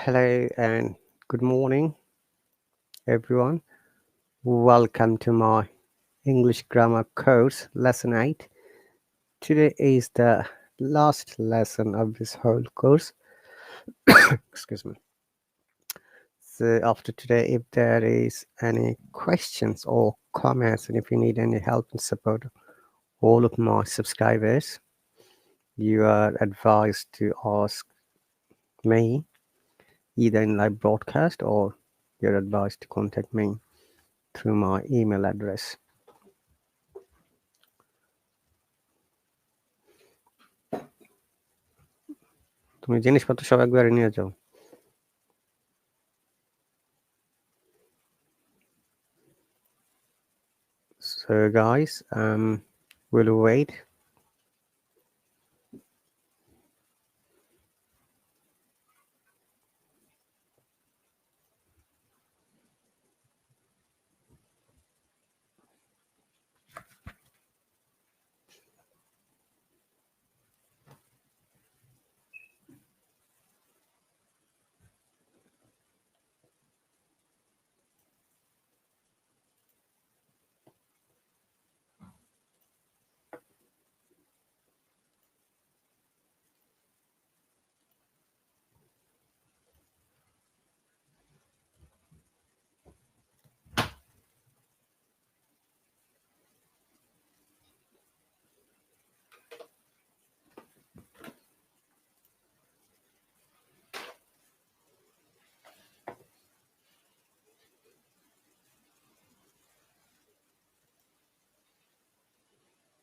Hello and good morning, everyone. Welcome to my English grammar course, lesson 8. Today is the last lesson of this whole course. Excuse me. So, after today, if there is any questions or comments, and if you need any help and support, all of my subscribers, you are advised to ask me either in live broadcast or you're advised to contact me through my email address. তুমি জিনিসপত্র সব একবারে নিয়ে যাও। So guys, we'll wait.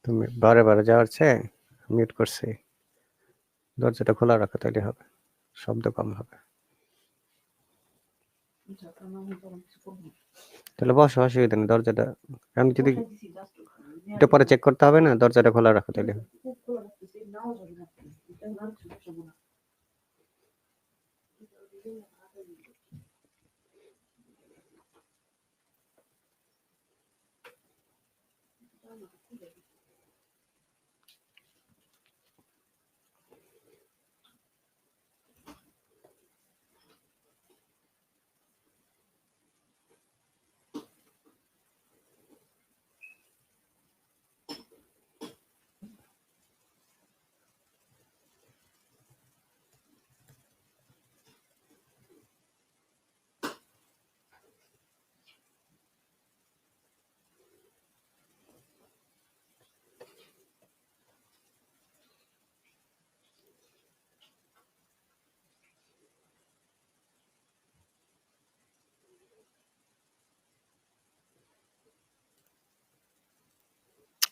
তুমি বারে বারে যাওয়ার চেয়ে মিউট করছি, দরজাটা খোলা রাখো, তাইলে হবে, শব্দ কম হবে। তাহলে বসো, অসুবিধা নেই, দরজাটা আমি যদি এটা পরে চেক করতে হবে না, দরজাটা খোলা রাখো, তাইলে হবে।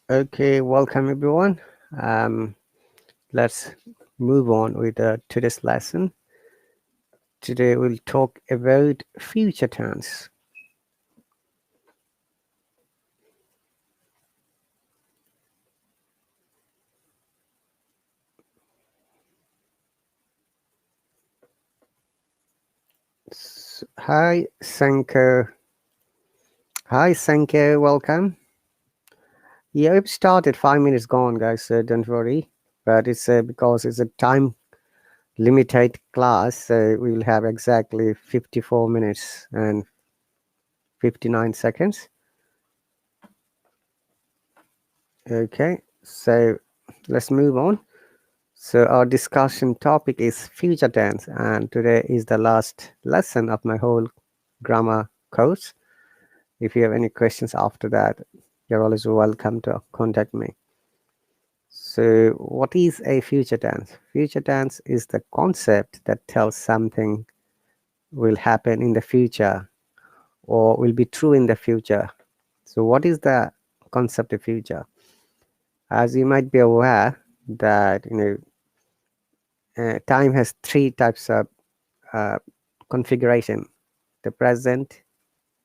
Okay, welcome everyone. Let's move on with today's lesson. Today we'll talk about future tense. Hi Sanko. Hi Sanko, welcome. Yeah, we've started 5 minutes gone, guys, so don't worry. But it's because it's a time limited class, so we'll have exactly 54 minutes and 59 seconds. Okay, so let's move on. So our discussion topic is future tense, and today is the last lesson of my whole grammar course. If you have any questions after that, you're always welcome to contact me. So what is a future tense? Future tense is the concept that tells something will happen in the future or will be true in the future. So what is the concept of future? As you might be aware that time has 3 types of configuration: the present,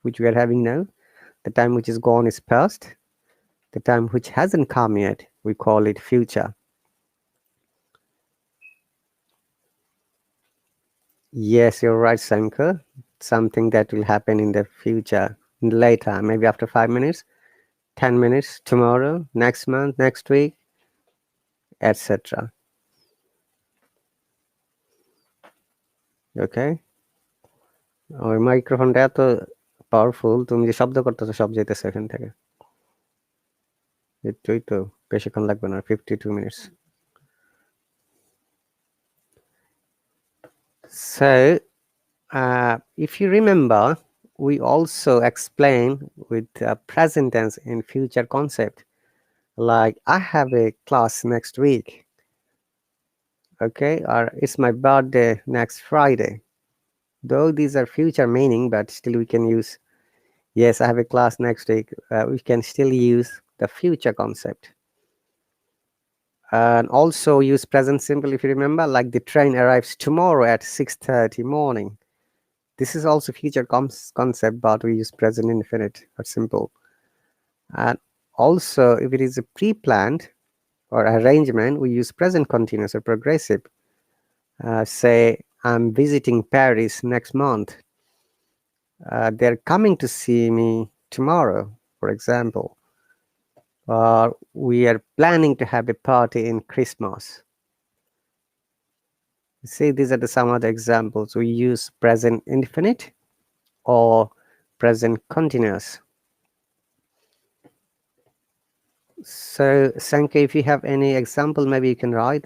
which we are having now; the time which is gone is past; the time which hasn't come yet, we call it future. Yes, you're right, Shankar. Something that will happen in the future, later, maybe after 5 minutes, 10 minutes, tomorrow, next month, next week, etc. Okay, ওই মাইক্রোফোনটা এত powerful, তুমি যে শব্দ করতেছো সব যেতেছে এখান থেকে। একটুই তো, বেশিক্ষণ লাগবে না, 52 minutes. So if you remember, we also explain with present tense in future concept, like I have a class next week, okay, or it's my birthday next Friday. Though these are future meaning, but still we can use, yes, I have a class next week. We can still use the future concept. And also use present simple, if you remember, like the train arrives tomorrow at 6:30 morning. This is also future concept, but we use present infinite or simple. And also, if it is a pre-planned or arrangement, we use present continuous or progressive. Say, I'm visiting Paris next month. They're coming to see me tomorrow, for example. Or we are planning to have a party in Christmas. See, these are some other examples. We use present infinite or present continuous. So, Sanke, if you have any example, maybe you can write.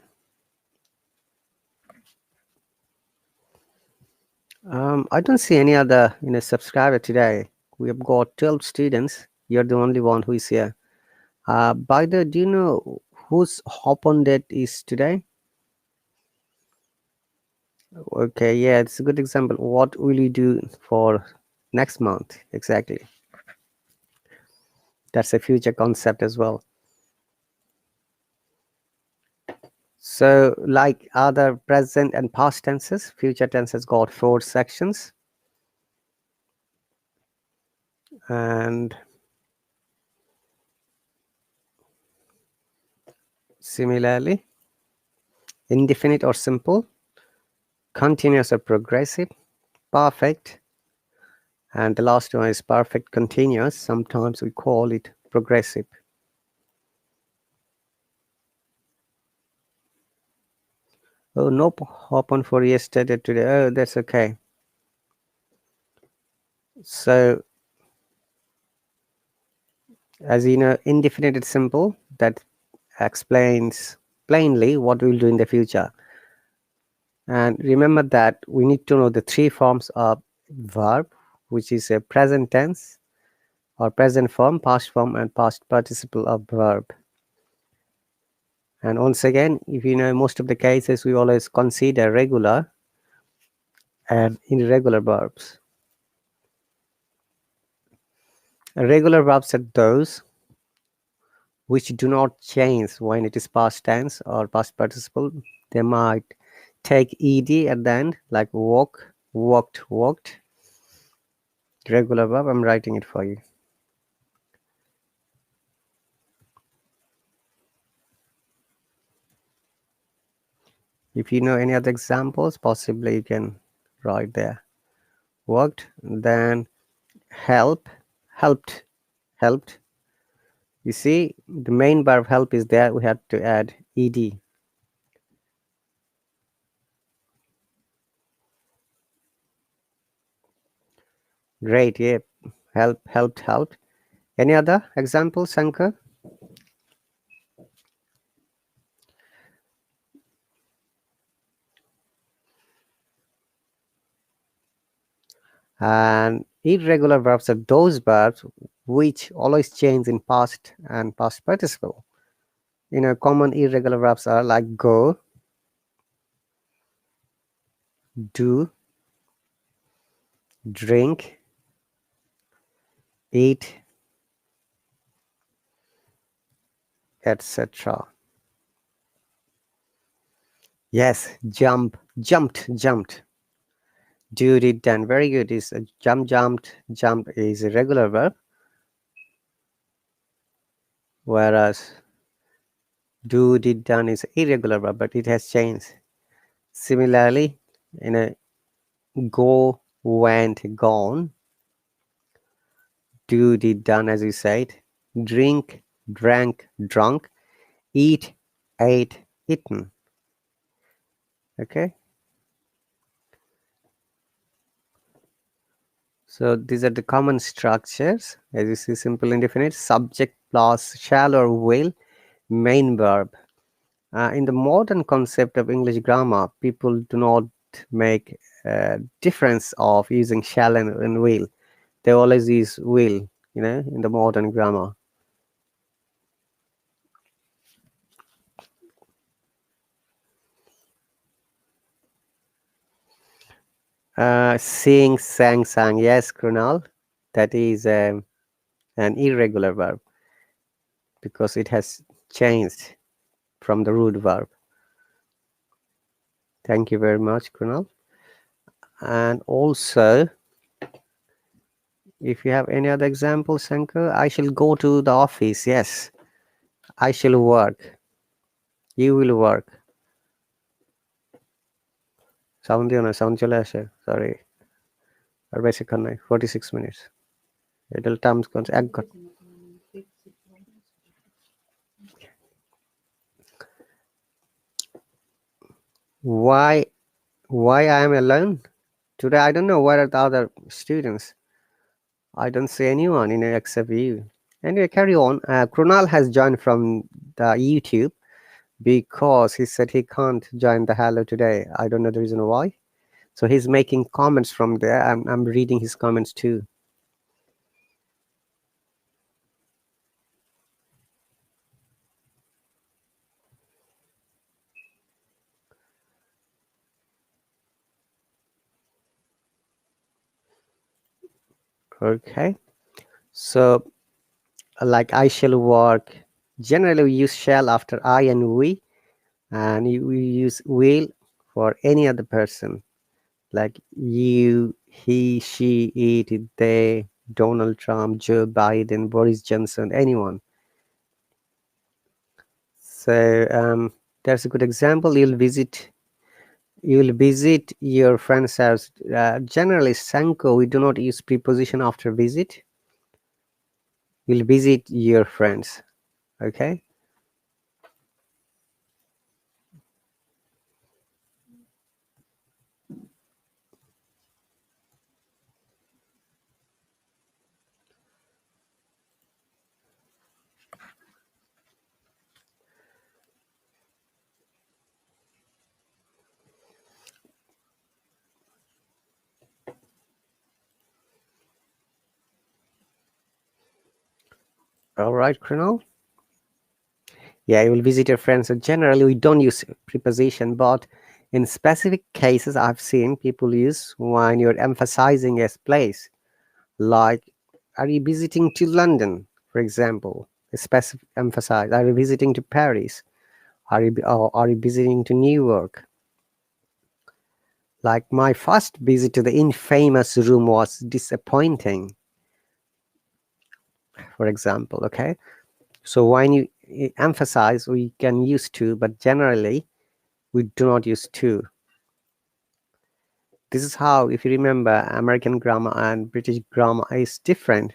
I don't see any other subscriber today. We have got 12 students. You're the only one who is here. By the way, do you know whose hop on date is today? Okay, yeah, it's a good example. What will you do for next month exactly? That's a future concept as well. So like other present and past tenses, future tense has got 4 sections. And similarly, indefinite or simple, continuous or progressive, perfect, and the last one is perfect continuous. Sometimes we call it progressive. Oh, nope, open for yesterday, today. Oh, that's okay. So as you know, indefinite is simple. That explains plainly what we'll do in the future. And remember that we need to know the 3 forms of verb, which is a present tense or present form, past form, and past participle of verb. And once again, if you know, most of the cases we always consider regular and irregular verbs. Regular verbs are those which do not change when it is past tense or past participle. They might take ed at the end, like walk, walked, walked. Regular verb, I'm writing it for you. If you know any other examples, possibly you can write there. Worked, then help, helped, helped. You see, the main verb help is there, we have to add ed. Great, yeah. Help, helped, helped. Any other examples, Shankar? And irregular verbs are those verbs which always change in past and past participle. Common irregular verbs are like go, do, drink, eat, etc. Yes, jump, jumped, jumped. Do, did, done. Very good. Is jump, jumped, jump is a regular verb, whereas do, did, done is irregular verb, but it has changed. Similarly, go, went, gone. Do, did, done, as you said. Drink, drank, drunk. Eat, ate, eaten. Okay. So these are the common structures. As you see, simple indefinite, subject plus shall or will, main verb. In the modern concept of English grammar, people do not make difference of using shall and will. They always use will, in the modern grammar. Sing, sang, sang. Yes, Krunal, that is an irregular verb because it has changed from the root verb. Thank you very much, Krunal. And also, if you have any other examples, Shankar, I shall go to the office. Yes, I shall work. You will work. Sound দিও না, sound চলে আসে, sorry, আর বেশিক্ষণ নাই, 46 minutes. It'll terms comes এক ঘন্টা. Why I am alone today? I don't know where are the other students. I don't see anyone in it except you. Anyway, carry on. Krunal has joined from the YouTube because he said he can't join the Hello today. I don't know the reason why. So he's making comments from there. I'm reading his comments too. Okay. So like I shall work. Generally, we use shall after I and we, and we use will for any other person, like you, he, she, it, they, Donald Trump, Joe Biden, Boris Johnson, anyone. So there's a good example. You'll visit your friend's house. Generally, Sanko, we do not use preposition after visit. You'll visit your friends. Okay. All right, Colonel. Yeah, you will visit your friends. So generally, we don't use preposition, but in specific cases, I've seen people use when you're emphasizing a place. Like, are you visiting to London, for example? Specific emphasize. Are you visiting to Paris? Are you visiting to New York? Like my first visit to the infamous room was disappointing, for example. Okay, so when you emphasize, we can use to, but generally we do not use to. This is how, if you remember, American grammar and British grammar is different.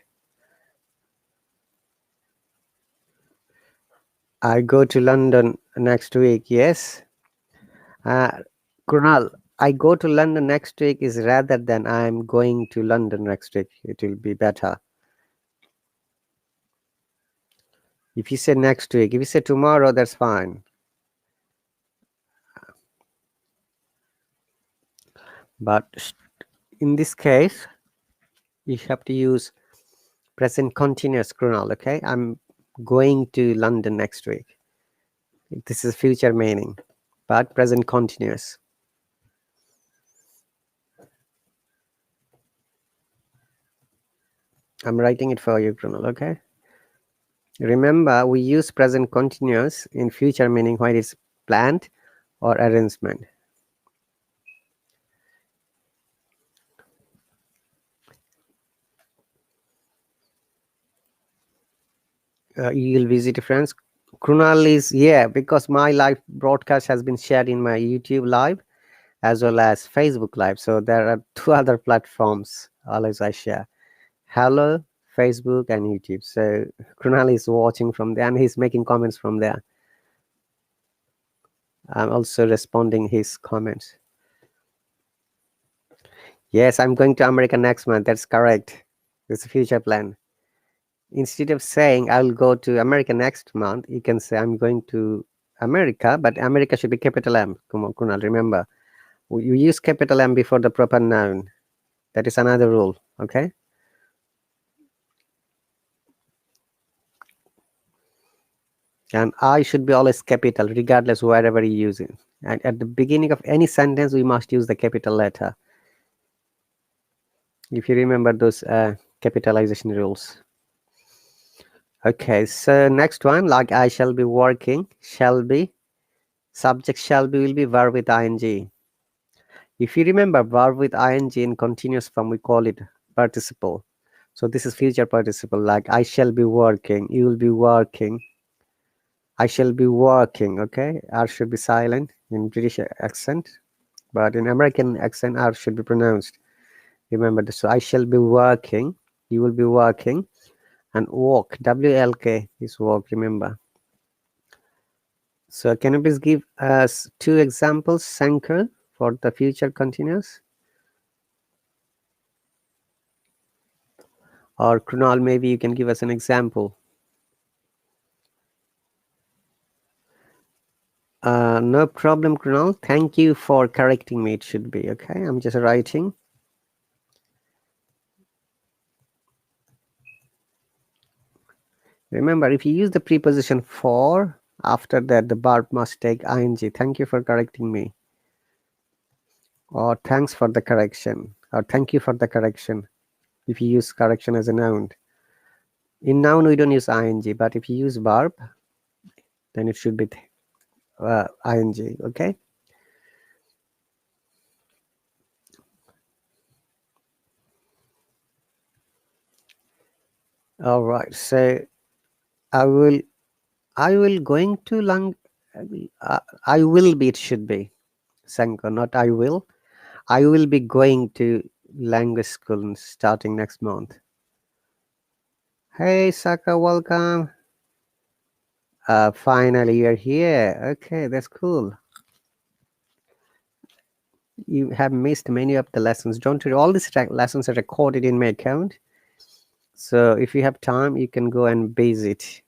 I go to London next week. Yes. Kunal, I go to London next week is rather than I'm going to London next week. It will be better. If you say next week, if you say tomorrow, that's fine. But in this case, you have to use present continuous, Kunal. Okay, I'm going to London next week. This is future meaning, but present continuous. I'm writing it for you, Kunal. Okay. Remember, we use present continuous in future meaning when it's planned or arrangement. You'll visit friends. Krunal is, yeah, because my live broadcast has been shared in my YouTube live as well as Facebook live. So there are two other platforms always I share. Hello, Facebook and YouTube. So Krunal is watching from there and he's making comments from there. I'm also responding his comments. Yes, I'm going to America next month. That's correct. It's a future plan. Instead of saying I'll go to America next month, you can say I'm going to America, but America should be capital M. Come on, Kunal, remember. You use capital M before the proper noun. That is another rule, okay? And I should be always capital, regardless wherever you use it. And at the beginning of any sentence, we must use the capital letter. If you remember those capitalization rules. Okay, so next one, like I shall be working, shall be, subject shall be will be verb with ing. If you remember verb with ing in continuous form, we call it participle. So this is future participle, like I shall be working, you will be working, I shall be working, okay? R should be silent in British accent, but in American accent, R should be pronounced. Remember this. So I shall be working, you will be working, and walk, W-L-K is walk, remember. So can you please give us 2 examples, Shankar, for the future continuous? Or Krunal, maybe you can give us an example. No problem, Krunal. Thank you for correcting me. It should be okay. I'm just writing. Remember, if you use the preposition for, after that the verb must take ing. Thank you for correcting me. Or thanks for the correction. Or thank you for the correction. If you use correction as a noun. In noun, we don't use ing, but if you use verb, then it should be ing, okay? All right, so I will going to I will be, it should be Sanko, not I will be going to language school starting next month. Hey Saka, welcome. Finally you're here. Okay, that's cool. You have missed many of the lessons. Don't worry, all these lessons are recorded in my account. So if you have time, you can go and base it.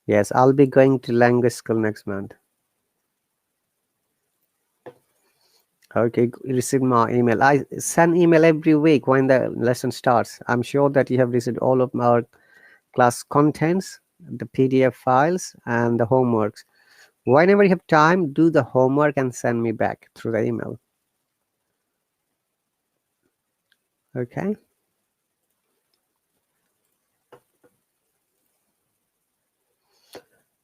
Yes, I'll be going to language school next month. Okay, receive my email. I send email every week when the lesson starts. I'm sure that you have received all of our class contents, the PDF files, and the homeworks. Whenever you have time, do the homework and send me back through the email. Okay.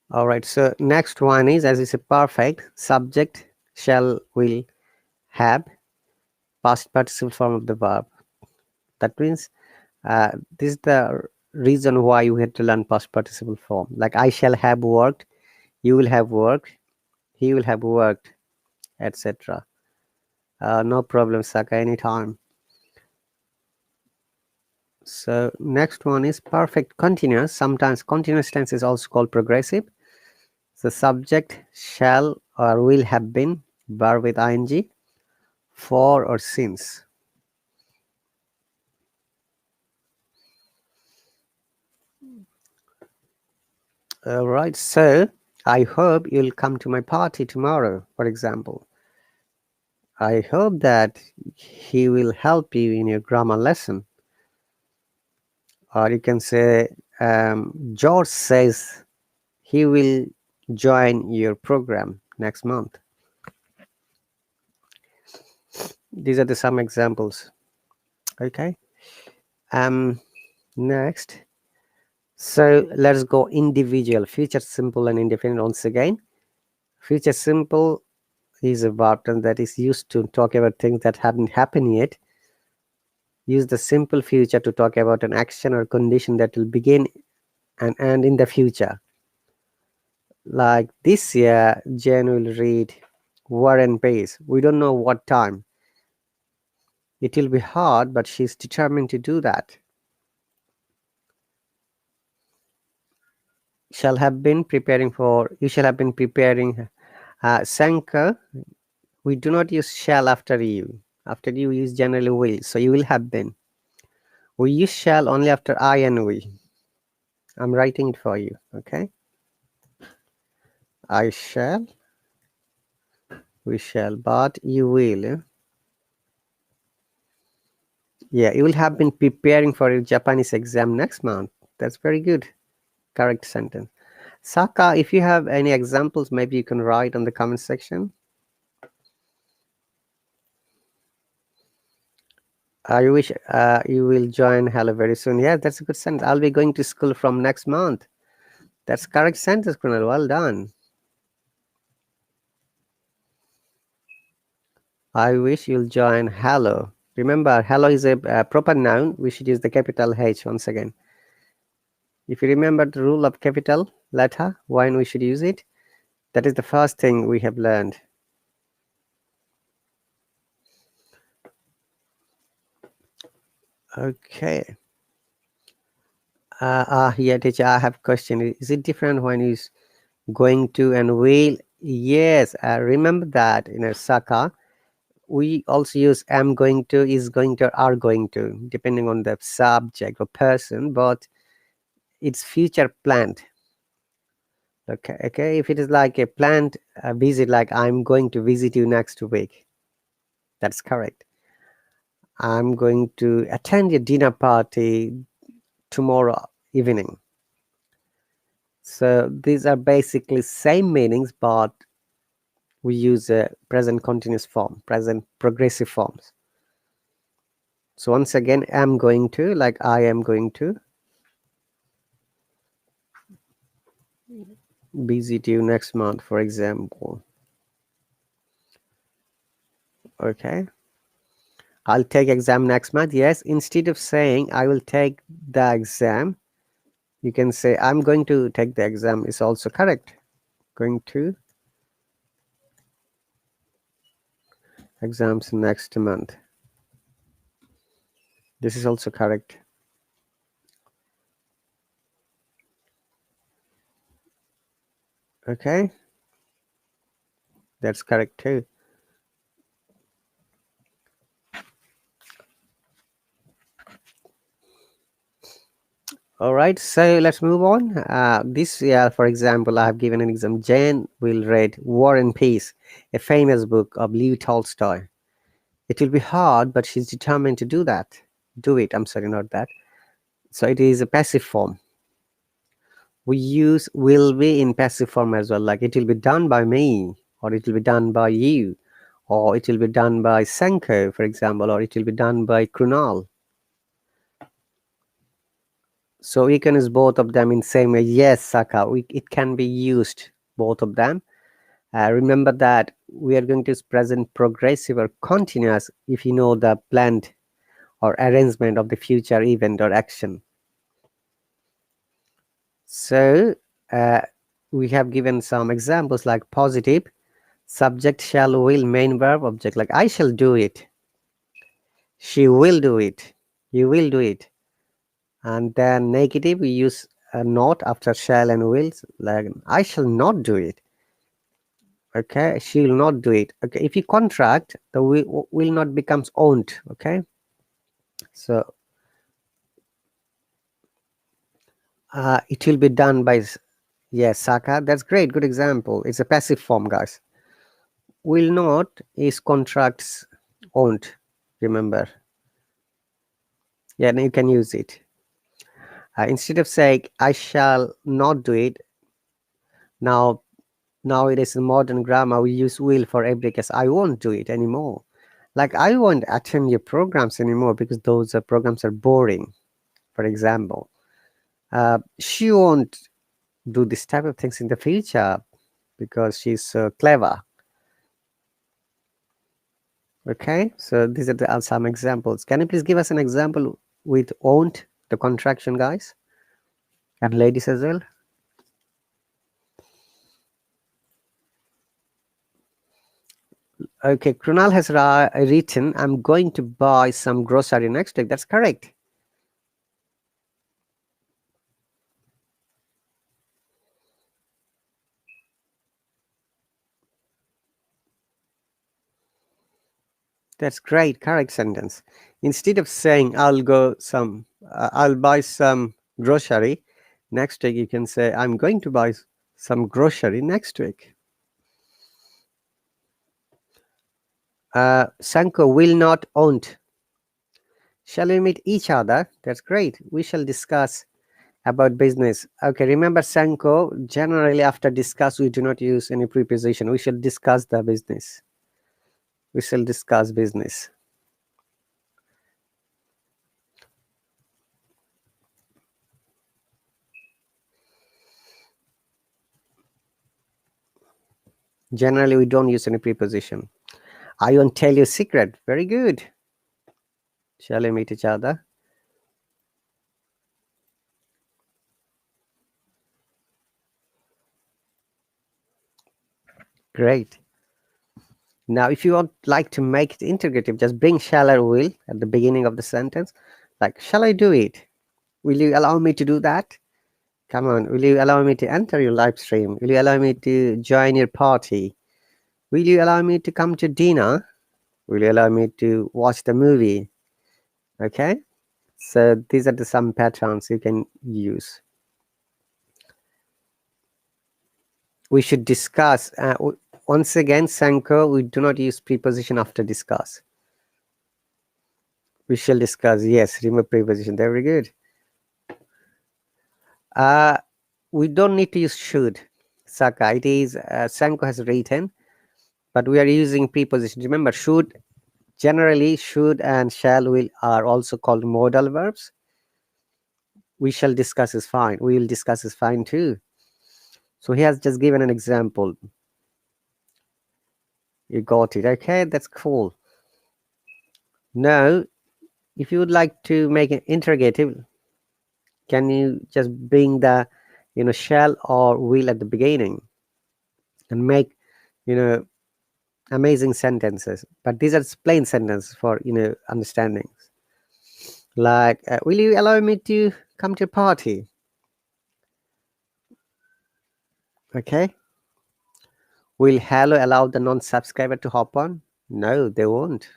All right. So next one is, as is a perfect subject shall will have past participle form of the verb. That means this is the reason why you had to learn past participle form. Like I shall have worked, you will have worked, he will have worked, etc. No problem, Saka, anytime. So next one is perfect continuous. Sometimes continuous tense is also called progressive. The subject shall or will have been, verb with ing, for or since. All right, so I hope you'll come to my party tomorrow, for example. I hope that he will help you in your grammar lesson. Or you can say, George says he will join your program next month. These are some examples. Okay. Next. So let's go individual. Future simple and indefinite once again. Future simple is a verb that is used to talk about things that haven't happened yet. Use the simple future to talk about an action or condition that will begin and end in the future. Like this year, Jen will read War and Peace. We don't know what time. It will be hard, but she's determined to do that. Shall have been preparing for, you shall have been preparing Sanka We do not use shall after you. After you use generally will. So you will have been. We use shall only after I and we. I'm writing it for you. Okay. I shall. We shall. But you will. Yeah, you will have been preparing for your Japanese exam next month. That's very good. Correct sentence. Saka, if you have any examples, maybe you can write on the comment section. I wish you will join Hello very soon. Yeah, that's a good sentence. I'll be going to school from next month. That's correct sentence, Kunal. Well done. I wish you'll join Hello. Remember, Hello is a proper noun. We should use the capital H once again. If you remember the rule of capital letter, when we should use it, that is the first thing we have learned. Okay. Yeah, teacher, I have a question. Is it different when he's going to and will? Yes, remember that in Saka, we also use am going to, is going to, are going to, depending on the subject or person, but it's future planned. Okay. If it is like a planned visit, like I'm going to visit you next week, that's correct. I'm going to attend your dinner party tomorrow evening. So these are basically same meanings, but we use a present continuous form, present progressive forms. So once again, am going to, like I am going to visit you next month, for example. Okay. I'll take exam next month. Yes, instead of saying I will take the exam, you can say I'm going to take the exam is also correct. Going to exams next month. This is also correct. Okay. That's correct too. All right, so let's move on. This year, for example, I have given an example. Jane will read War and Peace, a famous book of Leo Tolstoy. It will be hard, but she's determined to do that. Do it. I'm sorry, not that. So it is a passive form. We use will be in passive form as well, like it will be done by me, or it will be done by you, or it will be done by Sanko, for example, or it will be done by Krunal. So we can use both of them in same way. Yes, Saka, it can be used both of them. Remember that we are going to use present progressive or continuous if you know the planned or arrangement of the future event or action. So we have given some examples like positive, subject, shall, will, main verb, object, like I shall do it, she will do it, you will do it. And then negative, we use a not after shall and will, like I shall not do it. Okay, she will not do it. Okay, if you contract, the will not becomes owned. Okay, so it will be done by yes, Saka. That's great, good example. It's a passive form, guys. Will not is contracts owned. Remember, yeah, now you can use it. Instead of saying I shall not do it, now it is in modern grammar. We use will for every case. I won't do it anymore. Like I won't attend your programs anymore because those programs are boring. For example, she won't do this type of things in the future because she's so clever. Okay, so these are some examples. Can you please give us an example with won't, the contraction, guys, and ladies as well? Okay, Krunal has written, I'm going to buy some grocery next week. That's correct. That's great. Correct sentence. Instead of saying I'll buy some grocery next week, you can say I'm going to buy some grocery next week. Sanko will not owned. Shall we meet each other? That's great. We shall discuss about business. Okay, remember Sanko, generally after discuss, we do not use any preposition. We shall discuss the business. We shall discuss business. Generally, we don't use any preposition. I won't tell you a secret. Very good. Shall we meet each other? Great. Now, if you would like to make it integrative, just bring shall or will at the beginning of the sentence. Like, shall I do it? Will you allow me to do that? Come on, will you allow me to enter your live stream? Will you allow me to join your party? Will you allow me to come to dinner? Will you allow me to watch the movie? Okay, so these are the some patterns you can use. We should discuss. Once again, Sanko, we do not use preposition after discuss. We shall discuss. Yes, remove preposition. Very good. We don't need to use should. Saka, it is Sanko has written, but we are using preposition. Remember, should, generally should and shall will are also called modal verbs. We shall discuss is fine. We will discuss is fine too. So he has just given an example. You got it. Okay, that's cool. Now, if you would like to make an interrogative, can you just bring the shall or will at the beginning and make amazing sentences? But these are plain sentences for understanding. Like, will you allow me to come to a party? Okay. Will Hallo allow the non-subscriber to hop on? No, they won't.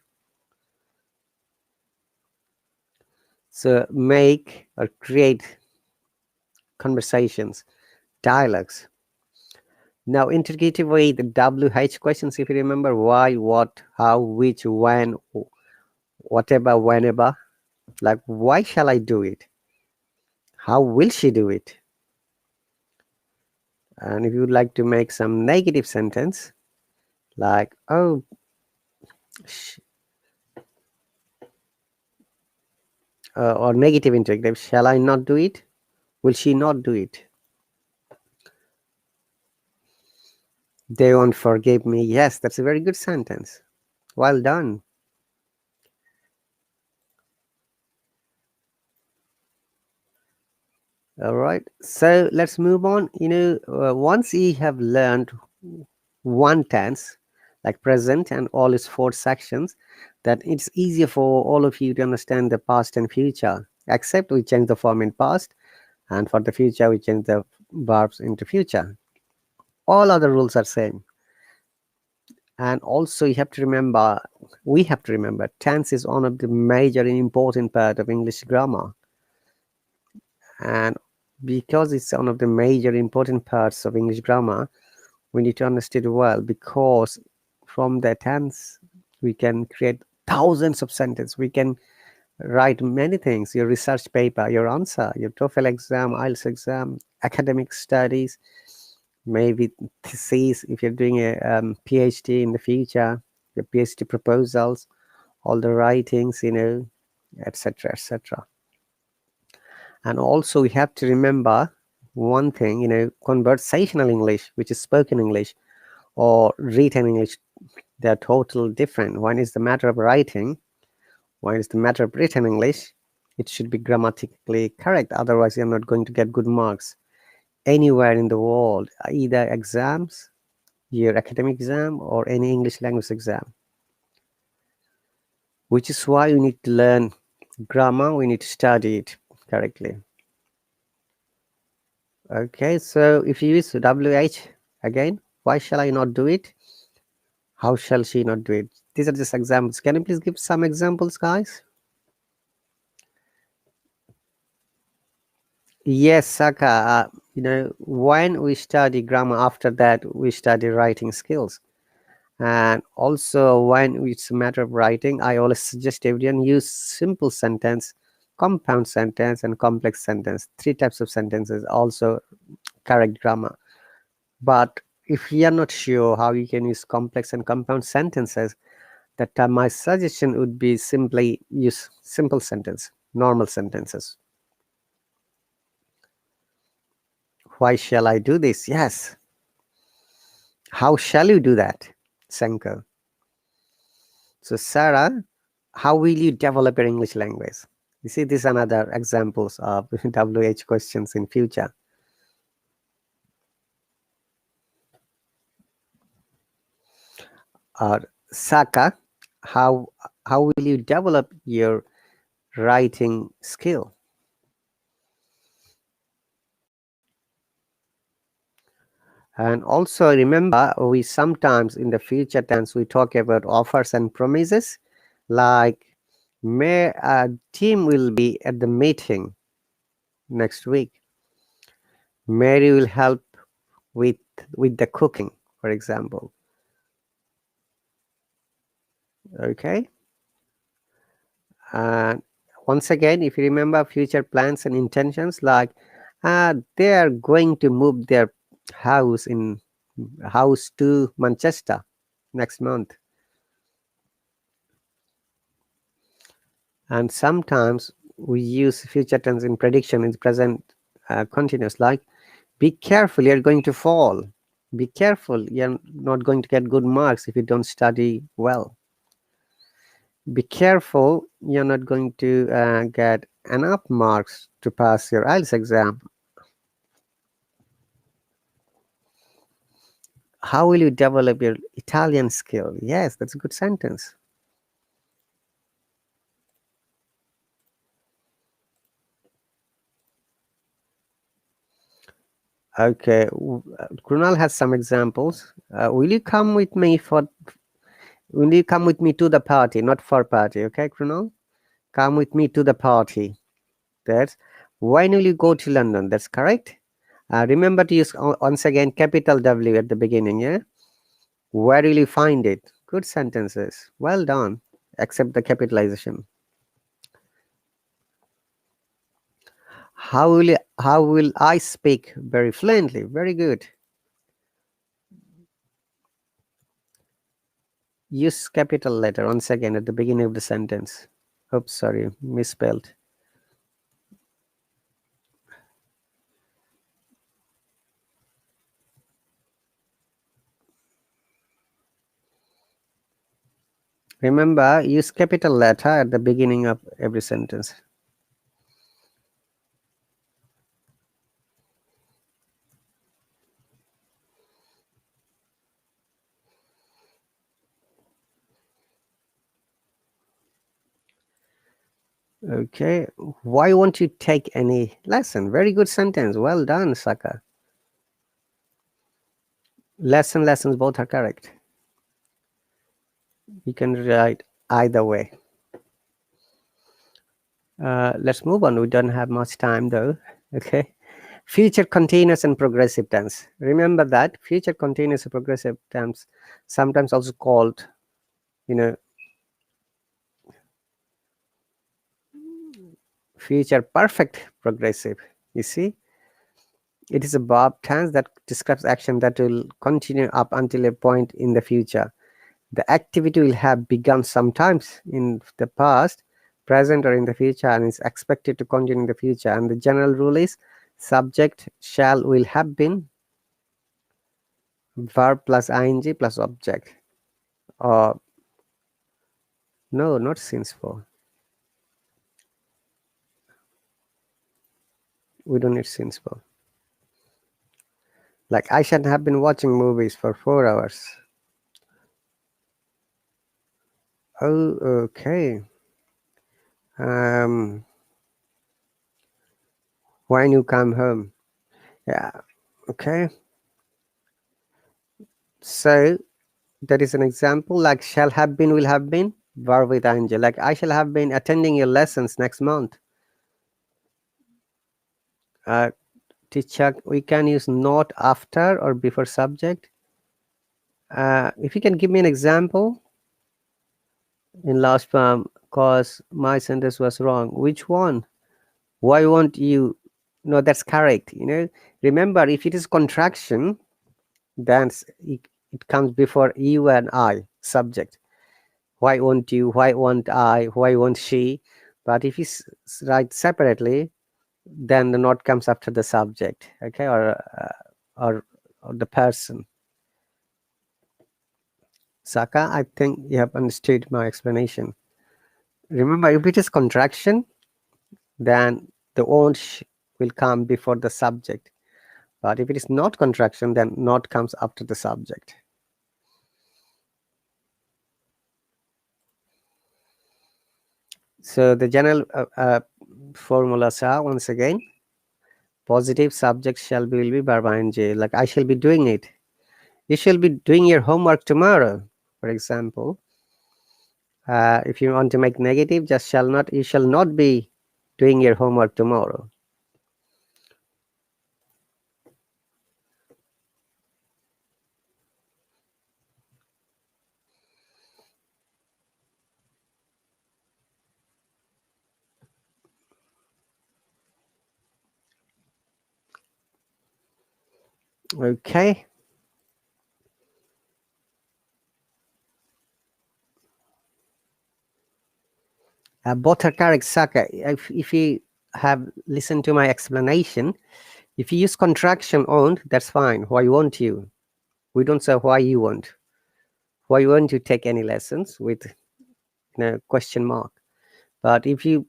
So make or create conversations, dialogues. Now, interrogative way, the WH questions, if you remember, why, what, how, which, when, whatever, whenever. Like, why shall I do it? How will she do it? And if you would like to make some negative sentence, like, oh, or negative interrogative, shall I not do it? Will she not do it? They won't forgive me. Yes, that's a very good sentence. Well done. All right, so let's move on. Once you have learned one tense, like present and all its four sections, that it's easier for all of you to understand the past and future, except we change the form in past, and for the future we change the verbs into future. All other rules are same. And also we have to remember tense is one of the major and important part of English grammar. And because it's one of the major important parts of English grammar, we need to understand it well, because from the tense we can create thousands of sentences. We can write many things: your research paper, your answer, your TOEFL exam, IELTS exam, academic studies, maybe thesis if you're doing a PhD in the future, your PhD proposals, all the writings, etc., etc. And also we have to remember one thing, conversational English, which is spoken English, or written English, they're totally different. One is the matter of writing, one is the matter of written English. It should be grammatically correct, otherwise you're not going to get good marks anywhere in the world, either exams, your academic exam, or any English language exam. Which is why you need to learn grammar, we need to study it correctly. Okay, so if you use WH again, why shall I not do it? How shall she not do it? these are just examples. Can you please give some examples, guys? Yes, Saka. When we study grammar, after that we study writing skills. And also when it's a matter of writing, I always suggest everyone use simple sentence, compound sentence, and complex sentence. 3 types of sentences, also correct grammar. But if you are not sure how you can use complex and compound sentences, that my suggestion would be simply use simple sentence, normal sentences. Why shall I do this? Yes. How shall you do that, Shankar? So, Sarah, how will you develop your English language? You see, these are another examples of WH questions in future. Or Saka, how will you develop your writing skill? And also remember, we sometimes in the future tense we talk about offers and promises, like may a team will be at the meeting next week. Mary will help with the cooking, for example. Okay. And once again, if you remember future plans and intentions, like they are going to move their house to Manchester next month. And sometimes we use future tense in prediction in present continuous, like be careful, you're going to fall. Be careful, you're not going to get good marks if you don't study well. Be careful, you're not going to get enough marks to pass your IELTS exam. How will you develop your Italian skill? Yes, that's a good sentence. Okay, Krunal has some examples. Will you come with me to the party, not for party, okay, Krunal? Come with me to the party. That's when will you go to London? That's correct. Remember to use once again capital W at the beginning, yeah? Where will you find it? Good sentences. Well done. Except the capitalization. How will I speak very fluently? Very good. Use capital letter once again at the beginning of the sentence. Oops, sorry, misspelled. Remember, use capital letter at the beginning of every sentence. Okay, why won't you take any lesson? Very good sentence. Well done, Saka. Lessons, both are correct. You can write either way. Let's move on. We don't have much time though. Okay. Future continuous and progressive tense. Remember that future continuous and progressive tense, sometimes also called, future perfect progressive. You see, it is a verb tense that describes action that will continue up until a point in the future. The activity will have begun sometimes in the past, present, or in the future, and is expected to continue in the future. And the general rule is subject shall will have been, verb plus ing plus object. Or no, not since for. We don't need since for. Like I should have been watching movies for 4 hours. Oh, okay. When you come home. Yeah, okay. So That is an example, like shall have been, will have been, verb with ing. Like I shall have been attending your lessons next month. Teacher, we can use not after or before subject. If you can give me an example in last form, cause my sentence was wrong. Which one? Why won't you? No, that's correct. Remember, if it is contraction, then it comes before you and I subject. Why won't you? Why won't I? Why won't she? But if you write separately, then the not comes after the subject, okay, or the person. Saka, I think you have understood my explanation. Remember, if it is contraction, then the won't will come before the subject. But if it is not contraction, then not comes after the subject. So the general formulas are, once again, positive subject shall be, will be, verb ing. Like I shall be doing it. You shall be doing your homework tomorrow, for example. If you want to make negative, just shall not, you shall not be doing your homework tomorrow. Okay. Both are correct, Saka. If you have listened to my explanation, if you use contraction on, that's fine. Why won't you? We don't say why you won't. Why won't you take any lessons with question mark? But if you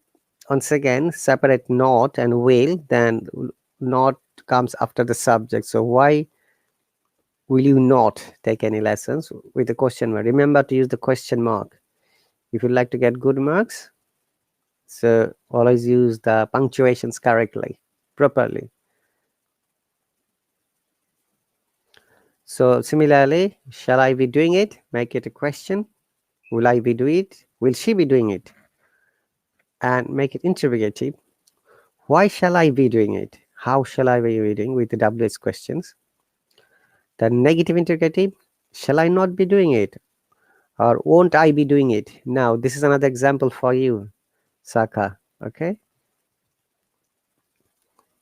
once again separate not and will, then not comes after the subject. So why will you not take any lessons with the question mark? Remember to use the question mark if you'd like to get good marks. So always use the punctuations correctly, properly. So similarly, shall I be doing it? Make it a question. Will I be doing it? Will she be doing it? And make it interrogative. Why shall I be doing it? How shall I be doing with the WH questions? The negative interrogative, shall I not be doing it? Or won't I be doing it? Now, this is another example for you, Saka. Okay.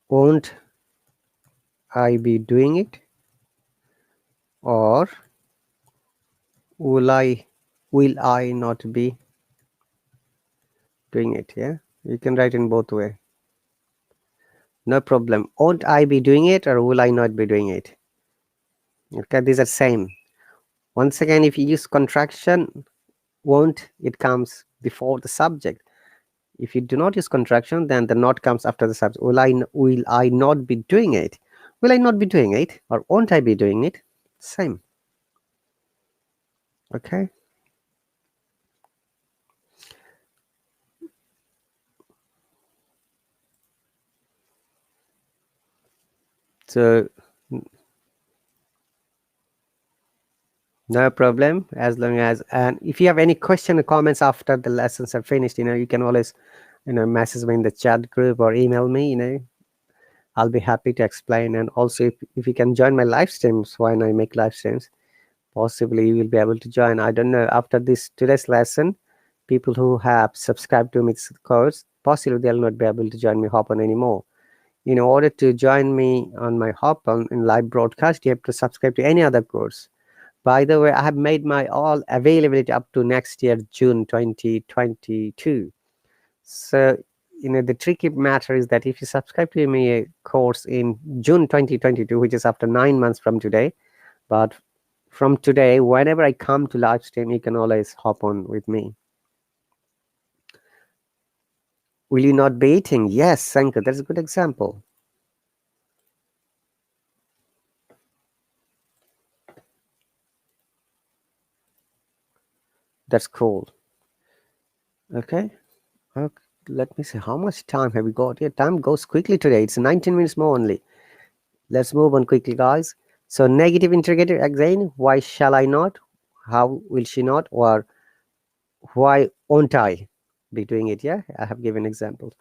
Won't I be doing it? Or will I not be doing it? Yeah. You can write in both way. No problem. Won't I be doing it or will I not be doing it? Okay, these are same. Once again, if you use contraction, won't, it comes before the subject. If you do not use contraction, then the not comes after the subject. Will I not be doing it? Will I not be doing it? Or won't I be doing it? Same. Okay. So no problem, as long as, and if you have any question or comments after the lessons are finished, you can always, message me in the chat group or email me, I'll be happy to explain. And also if you can join my live streams when I make live streams, possibly you will be able to join. I don't know, after today's lesson, people who have subscribed to this course, possibly they'll not be able to join me Hop on anymore. In order to join me on my Hop on in live broadcast, you have to subscribe to any other course. By the way, I have made my all availability up to next year, June 2022. So, the tricky matter is that if you subscribe to me a course in June 2022, which is after 9 months from today, but from today, whenever I come to live stream, you can always hop on with me. Will you not be eating? Yes, Sanka, that's a good example. That's cool. Okay. Let me see, how much time have we got? Yeah, time goes quickly today. It's 19 minutes more only. Let's move on quickly, guys. So negative interrogative again, why shall I not? how will she not, or why won't I be doing it? Yeah, I have given example.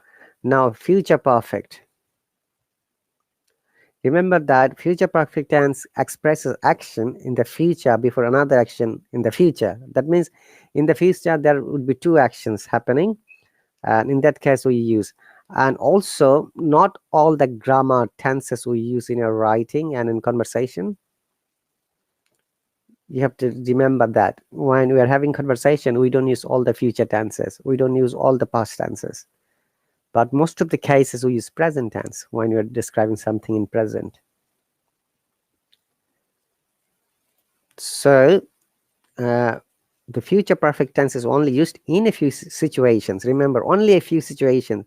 Now future perfect. Remember that future perfect tense expresses action in the future before another action in the future. That means in the future there would be two actions happening, and in that case we use. And also, not all the grammar tenses we use in our writing and in conversation. You have to remember that when we are having conversation, we don't use all the future tenses, we don't use all the past tenses, but most of the cases we use present tense when we are describing something in present. So the future perfect tense is only used in a few situations. Remember, only a few situations.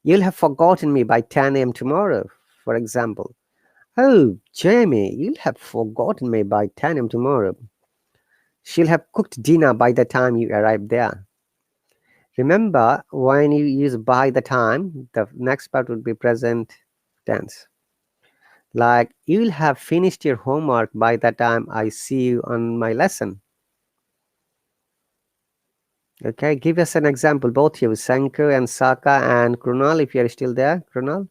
You'll have forgotten me by 10 a.m. tomorrow, for example. Oh, Jamie, you'll have forgotten me by 10 a.m. tomorrow. She'll have cooked dinner by the time you arrive there. Remember, when you use by the time, the next part would be present tense. Like, you'll have finished your homework by the time I see you on my lesson. Okay, give us an example, both you, Sanku and Saka and Krunal, if you're still there, Krunal.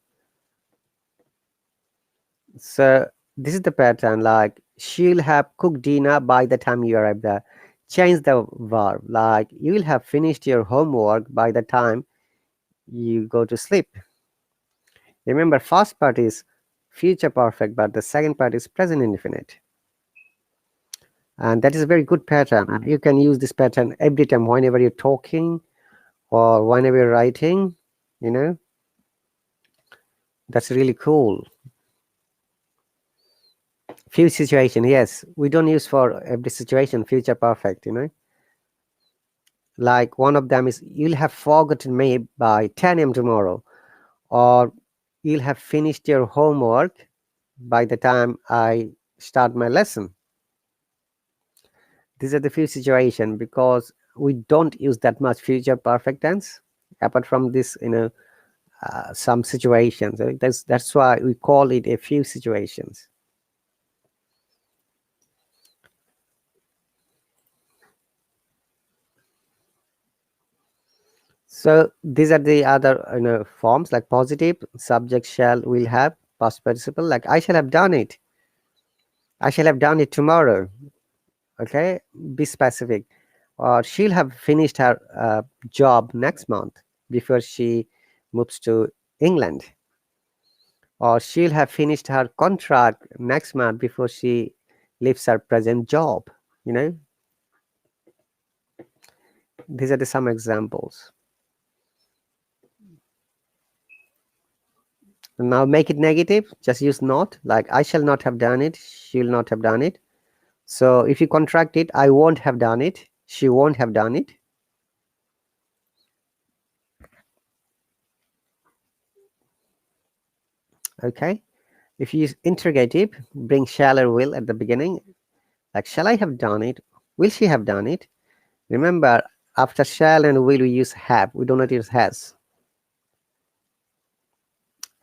So this is the pattern, like she'll have cooked dinner by the time you arrive there. Change the verb, like you will have finished your homework by the time you go to sleep. Remember, first part is future perfect, but the second part is present indefinite. And that is a very good pattern. And you can use this pattern every time whenever you're talking or whenever you're writing, you know. That's really cool. Few situation, yes, we don't use for every situation future perfect, you know. Like one of them is you'll have forgotten me by 10 a.m. tomorrow, or you'll have finished your homework by the time I start my lesson. These are the few situations because we don't use that much future perfect tense apart from this, you know, some situations. That's why we call it a few situations. So these are the other, you know, forms like positive, subject shall, will have, past participle, like I shall have done it. I shall have done it tomorrow. Okay, be specific. Or she'll have finished her job next month before she moves to England. Or she'll have finished her contract next month before she leaves her present job. You know, these are the some examples. Now make it negative, just use not, like I shall not have done it, she'll not have done it. So if you contract it, I won't have done it, she won't have done it. Okay. If you use interrogative, bring shall or will at the beginning. Like, shall I have done it? Will she have done it? Remember, after shall and will, we use have. We do not use has.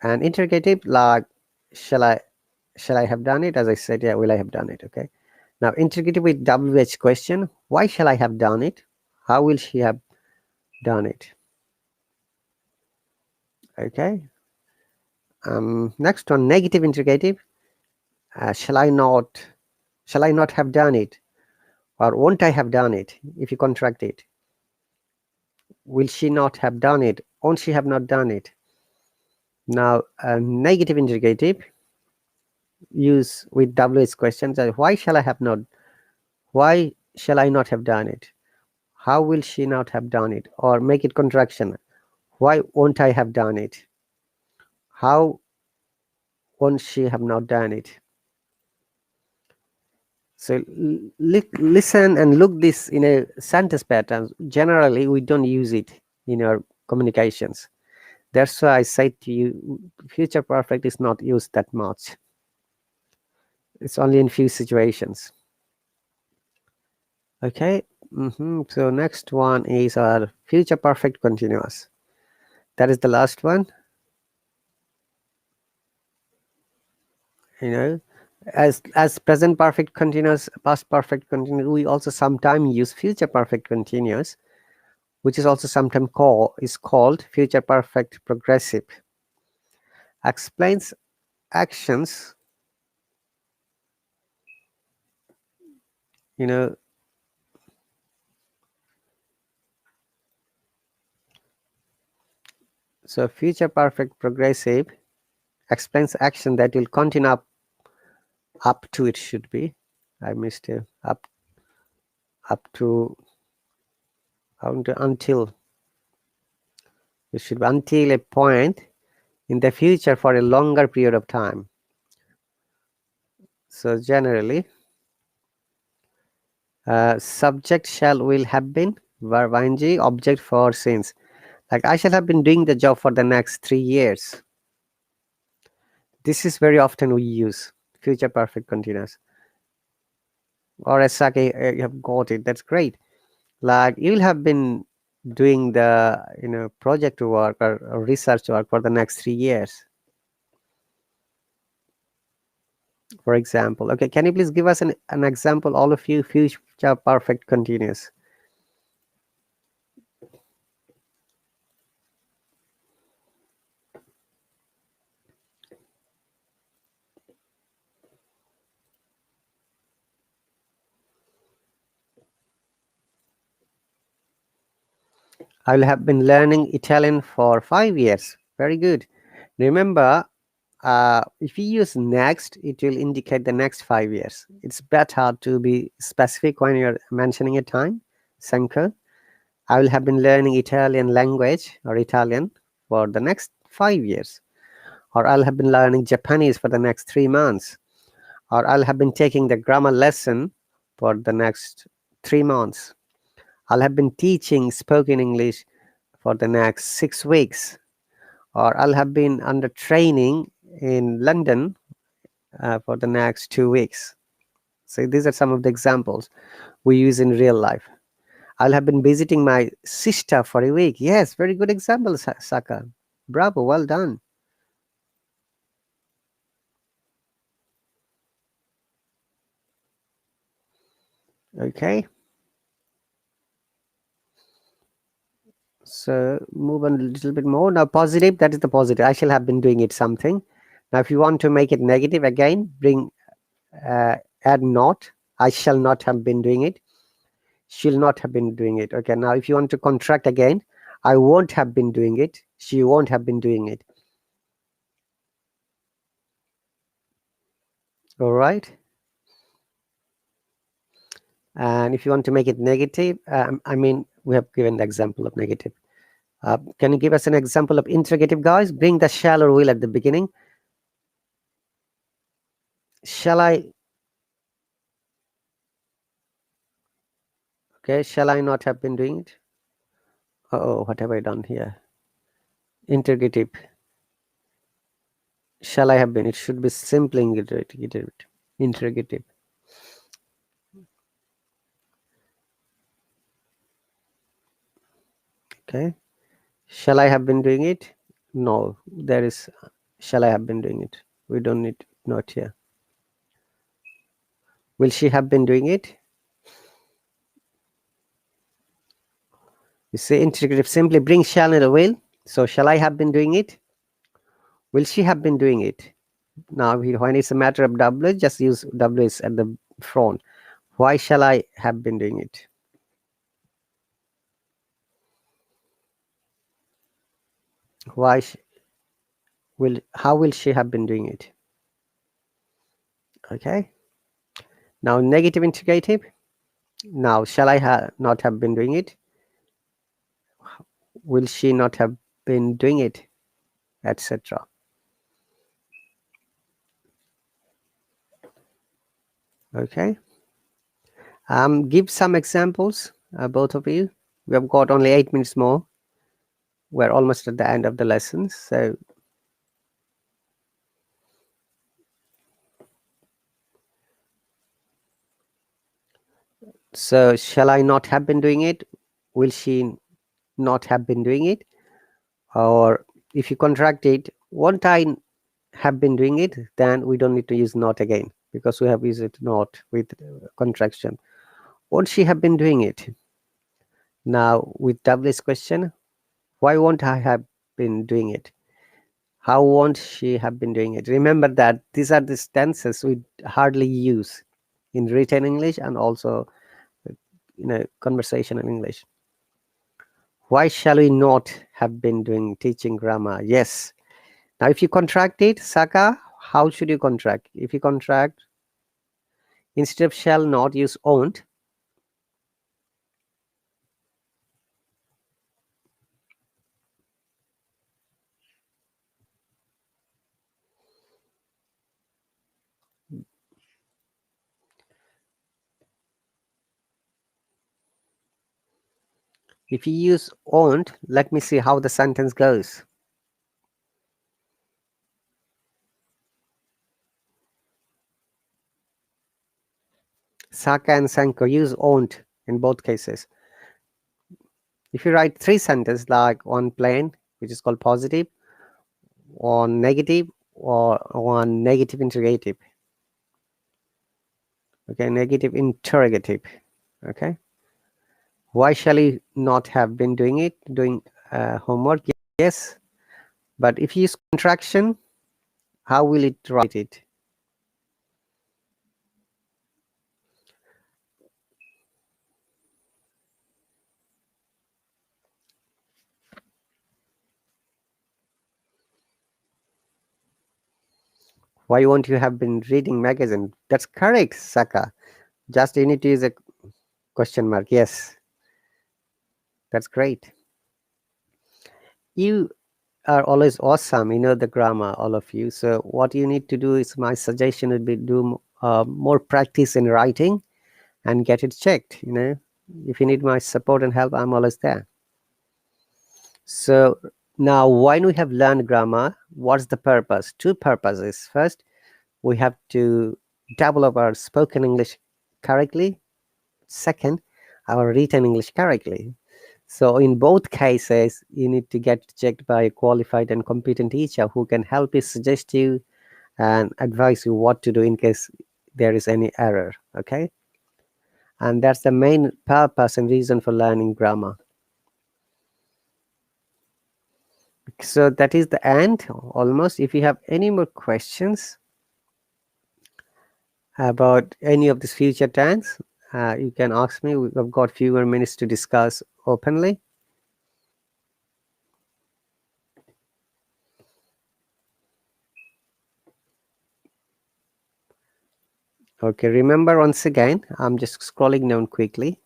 And interrogative, like, shall I have done it? As I said, yeah, will I have done it? Okay. Now, interrogative with WH question. Why shall I have done it? How will she have done it? Okay. Next one, negative interrogative. Shall I not have done it? Or won't I have done it? If you contract it. Will she not have done it? Won't she have not done it? Now, negative interrogative, use with WH questions. Why shall I have not? Why shall I not have done it? How will she not have done it? Or make it contraction. Why won't I have done it? How won't she have not done it? So listen and look this in a sentence pattern. Generally, we don't use it in our communications. That's why I said to you, future perfect is not used that much. It's only in few situations. Okay. So next one is our future perfect continuous. That is the last one. You know, As present perfect continuous, past perfect continuous, we also sometimes use future perfect continuous, which is also sometimes called future perfect progressive. Explains actions, you know. So future perfect progressive explains action that will continue up to, it should be, I missed it, up to until, it should be until a point in the future for a longer period of time. So generally, subject shall will have been, verb ing, object for since. Like I shall have been doing the job for the next 3 years. This is very often we use future perfect continuous. Or as Sake, you have got it. That's great. Like you'll have been doing the project work or research work for the next 3 years. For example, okay, can you please give us an example, all of you, future perfect continuous? I will have been learning Italian for 5 years. Very good. Remember, if you use next, it will indicate the next 5 years. It's better to be specific when you're mentioning a time. Sanko, I will have been learning Italian language or Italian for the next 5 years. Or I'll have been learning Japanese for the next 3 months. Or I'll have been taking the grammar lesson for the next 3 months. I'll have been teaching spoken English for the next 6 weeks. Or I'll have been under training in London for the next 2 weeks. So these are some of the examples we use in real life. I'll have been visiting my sister for a week. Yes, very good example, Saka. Bravo, well done. Okay. So move on a little bit more. Now positive, that is the positive. I shall have been doing it something. Now if you want to make it negative, again, add not. I shall not have been doing it. She'll not have been doing it. Okay, now if you want to contract again, I won't have been doing it. She won't have been doing it. All right. And if you want to make it negative, I mean, we have given the example of negative. Can you give us an example of interrogative, guys? Bring the shall or will at the beginning. Shall I? Okay, shall I not have been doing it? Oh, what have I done here? Interrogative. Shall I have been? It should be simply interrogative. Okay. Shall I have been doing it? No, there is shall I have been doing it. We don't need not here. Will she have been doing it? You say interrogative, simply bring shall and a will. So shall I have been doing it? Will she have been doing it? Now when it's a matter of W, just use W is at the front. Why shall I have been doing it? How will she have been doing it? Okay. Now negative interrogative. Now shall I not have been doing it? Will she not have been doing it? Etc. Okay. Give some examples, both of you. We have got only 8 minutes more. We're almost at the end of the lesson. So shall I not have been doing it? Will she not have been doing it? Or if you contract it, won't I have been doing it? Then we don't need to use not again, because we have used it not with contraction. Won't she have been doing it? Now with W's question, why won't I have been doing it? How won't she have been doing it? Remember that these are the tenses we hardly use in written English and also conversational English. Why shall we not have been doing teaching grammar? Yes. Now if you contract it, Saka, how should you contract? If you contract, instead of shall not, use won't. If you use won't, let me see how the sentence goes. Saka and Sanko use won't in both cases. If you write three sentences like on plain, which is called positive, on negative, or on negative interrogative. Okay, negative interrogative. Okay. Why shall you not have been doing it? Doing homework? Yes. But if you use contraction, how will it write it? Why won't you have been reading magazine? That's correct, Saka. Just you need to use a question mark. Yes. That's great. You are always awesome. You know the grammar, all of you. So what you need to do is, my suggestion would be do more practice in writing and get it checked. If you need my support and help, I'm always there. So now, when we have learned grammar, what's the purpose? Two purposes. First, we have to develop our spoken English correctly. Second, our written English correctly. So in both cases, you need to get checked by a qualified and competent teacher who can help you, suggest you, and advise you what to do in case there is any error. Okay. And that's the main purpose and reason for learning grammar. So that is the end almost. If you have any more questions about any of these future tense, you can ask me. We've got few more minutes to discuss openly. Okay, remember, once again, I'm just scrolling down quickly,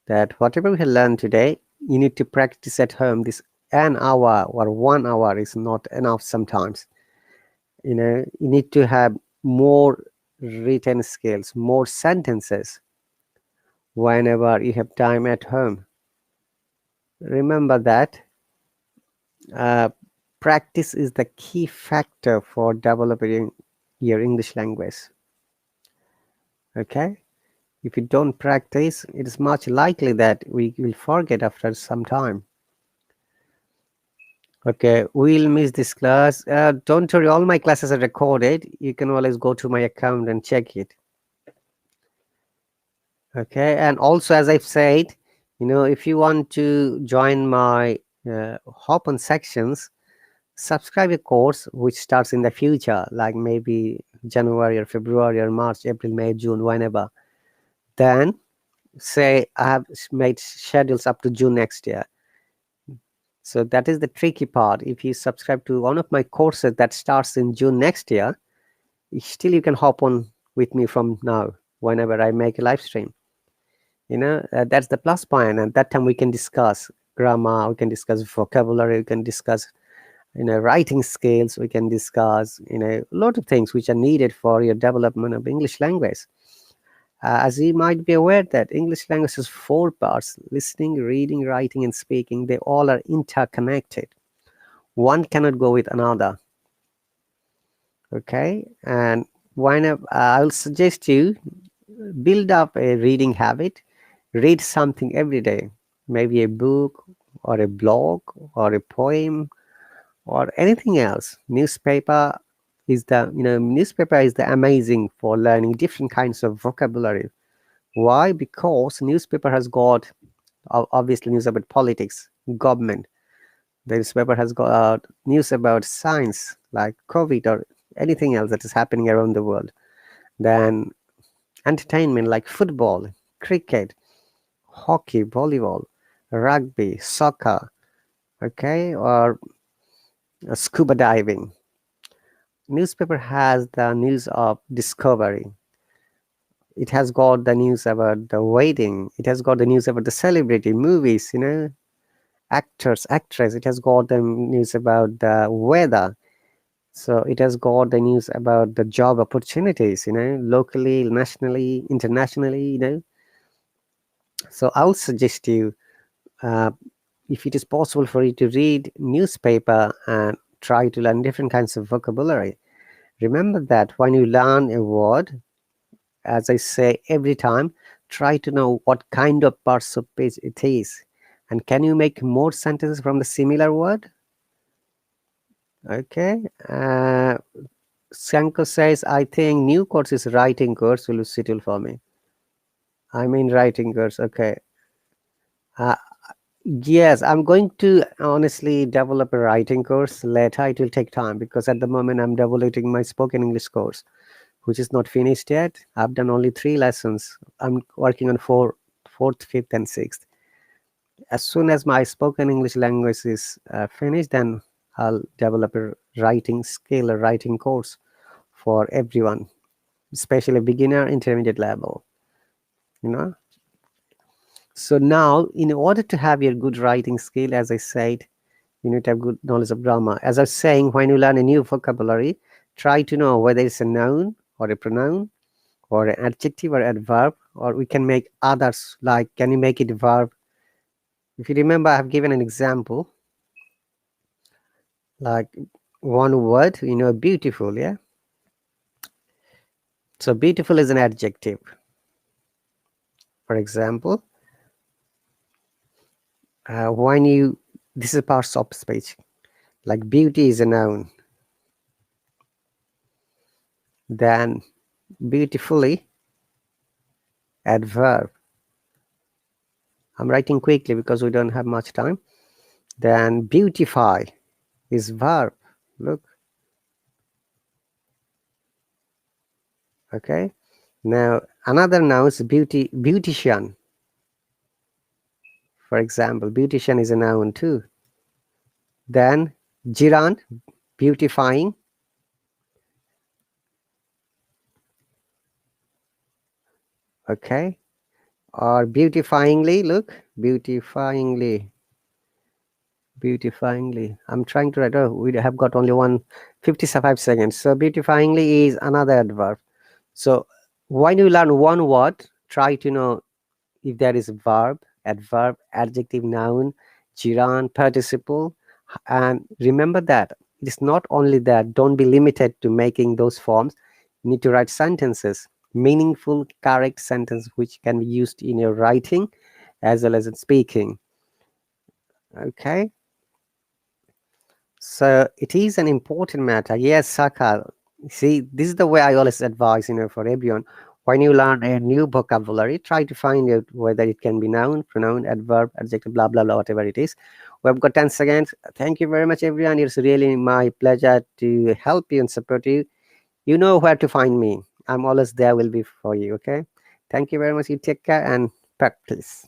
that whatever we have learned today, you need to practice at home. This an hour or 1 hour is not enough sometimes. You need to have more written skills, more sentences whenever you have time at home. Remember that practice is the key factor for developing your English language. Okay, if you don't practice, it is much likely that we will forget after some time. Okay, we'll miss this class. Don't worry, all my classes are recorded. You can always go to my account and check it. Okay, and also, as I've said, if you want to join my hop on sections, subscribe a course which starts in the future, like maybe January or February or March, April, May, June, whenever. Then say I have made schedules up to June next year. So that is the tricky part. If you subscribe to one of my courses that starts in June next year, still you can hop on with me from now whenever I make a live stream. That's the plus point. And that time we can discuss grammar, we can discuss vocabulary, we can discuss writing skills, we can discuss a lot of things which are needed for your development of English language. As you might be aware that English language has 4 parts: listening, reading, writing, and speaking. They all are interconnected. One cannot go with another. Okay, and whenever I'll suggest you build up a reading habit. Read something every day, maybe a book or a blog or a poem or anything else, newspaper, is the, newspaper is the amazing for learning different kinds of vocabulary. Why? Because newspaper has got obviously news about politics, government. The newspaper has got news about science like COVID or anything else that is happening around the world. Then entertainment like football, cricket, hockey, volleyball, rugby, soccer, okay, or scuba diving. Newspaper has the news of discovery. It has got the news about the wedding. It has got the news about the celebrity movies, actors, actress. It has got the news about the weather. So it has got the news about the job opportunities, locally, nationally, internationally. So I would suggest you, uh, if it is possible for you to read newspaper and try to learn different kinds of vocabulary. Remember that when you learn a word, as I say every time, try to know what kind of parts of page it is. And can you make more sentences from the similar word? Okay. Sanko says, I think new course is writing course. Will you settle for me? I mean writing course. Okay. Uh, yes, I'm going to honestly develop a writing course later. It will take time because at the moment I'm developing my spoken English course, which is not finished yet. I've done only 3 lessons. I'm working on fourth, fifth, and sixth. As soon as my spoken English language is finished, then I'll develop a writing skill, a writing course for everyone, especially beginner, intermediate level. So now, in order to have your good writing skill, as I said, you need to have good knowledge of grammar. As I was saying, when you learn a new vocabulary, try to know whether it's a noun or a pronoun or an adjective or adverb, or we can make others, like can you make it verb? If you remember, I have given an example, like one word, beautiful, yeah? So beautiful is an adjective. For example, when you, this is parts of speech, like beauty is a noun, then beautifully, adverb. I'm writing quickly because we don't have much time. Then beautify is verb. Look. Okay. Now another noun is beautician. For example, beautician is a noun too. Then Jiran, beautifying. Okay. Or beautifyingly, look, beautifyingly. I'm trying to write, oh, we have got only 55 seconds. So beautifyingly is another adverb. So when you learn one word, try to know if there is verb, adverb, adjective, noun, gerund, participle. And remember that it is not only that, don't be limited to making those forms. You need to write sentences, meaningful, correct sentence, which can be used in your writing as well as in speaking. Okay. So it is an important matter. Yes, Sakal. See, this is the way I always advise, for everyone. When you learn a new vocabulary, try to find out whether it can be noun, pronoun, adverb, adjective, blah, blah, blah, whatever it is. We've got 10 seconds. Thank you very much, everyone. It's really my pleasure to help you and support you. You know where to find me. I'm always there, will be for you, okay? Thank you very much. You take care and practice.